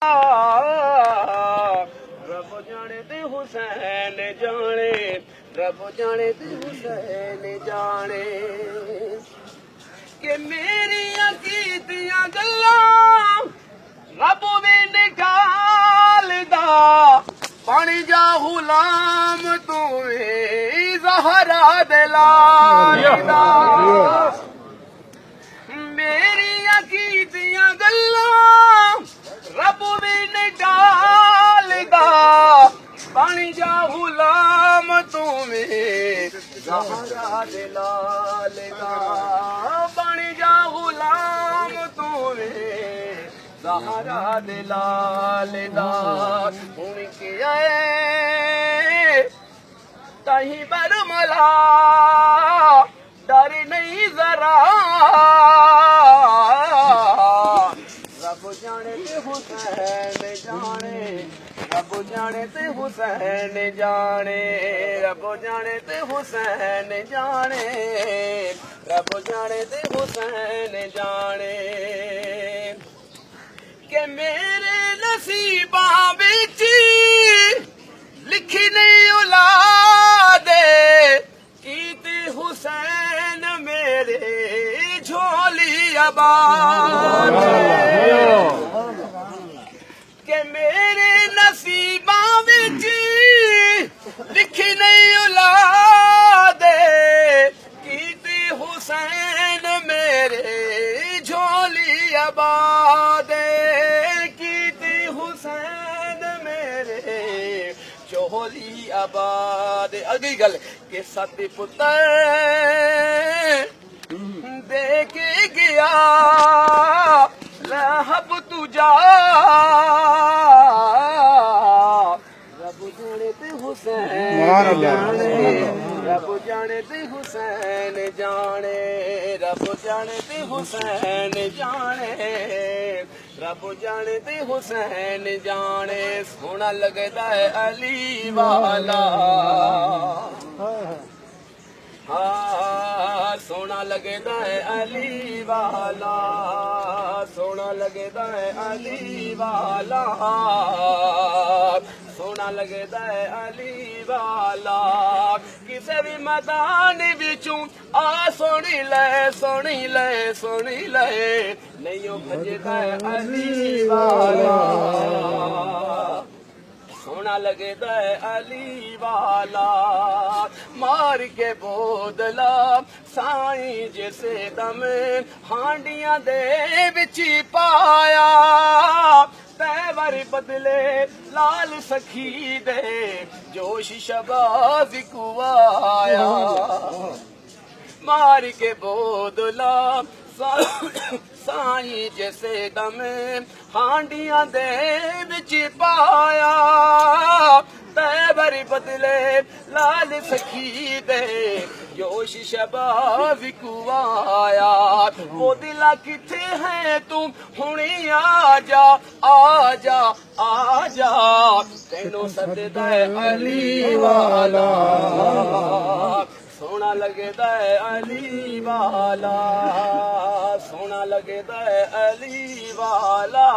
रब जाने ते हुसैन जाने, रब जाने ते हुसैन जाने कि मेरियां कीतियां गल्लां रब भी निकालदा। पानी जा गुलाम तू ज़हरा दे लाल दा। मेरियां कीतियां गल्लां रब भी निकालदा। पानी जा गुलाम तू ज़हरा दे लाल दा। पानी जा गुलाम तू ज़हरा दे लाल दा। हुण के आए तही बरमला डर नहीं जरा। रब जाने ते हुसैन जाने, रब जाने ते हुसैन जाने, रब जाने ते हुसैन जाने, रब जाने ते हुसैन जाने के मेरे नसीबा बिच लिखी नहीं औलादे कीते हुसैन मेरे झोली आबाद के मेरे नसीबा बिच लिखी नहीं औलादे कीते हुसैन मेरे झोली आबाद कीते हुसैन मेरे झोली आबाद। अगली गल के सत पुत्र दे के गया लहब तुझा। रब जाने ते हुसैन जाने, रब जाने ते हुसैन जाने, रब जाने ते हुसैन जाने, रब जाने ते हुसैन जाने। सोना लगदा है अली वाला, हाँ सोना लगदा है अली वाला, सोना लगदा है अली वाला, सोना लगदा है अली वाला। किसे भी मैदान बिचों आ सोनी ले, सोनी ले, सोनी ले नहीं ओ भजदा है अली वाला। सोना लगदा है अली वाला। मार के बोदला साईं जैसे दम हांडियां दे बिच पाया। तैवर बदले लाल सखी दे जोश शबाज कुआया। मार के बोदला साईं जैसे दम हांडियां दे बिच पाया। तैवर बदले लाल सखी दे जोश शबाब कुआया। वो दिला किथे है तुम हुणी आजा, आजा, आजा तेनू सददा है अली वाला। सोना लगदा है अली वाला, सोना लगदा है अली वाला,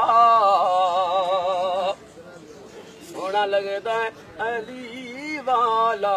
सोना लगदा है अली वाला।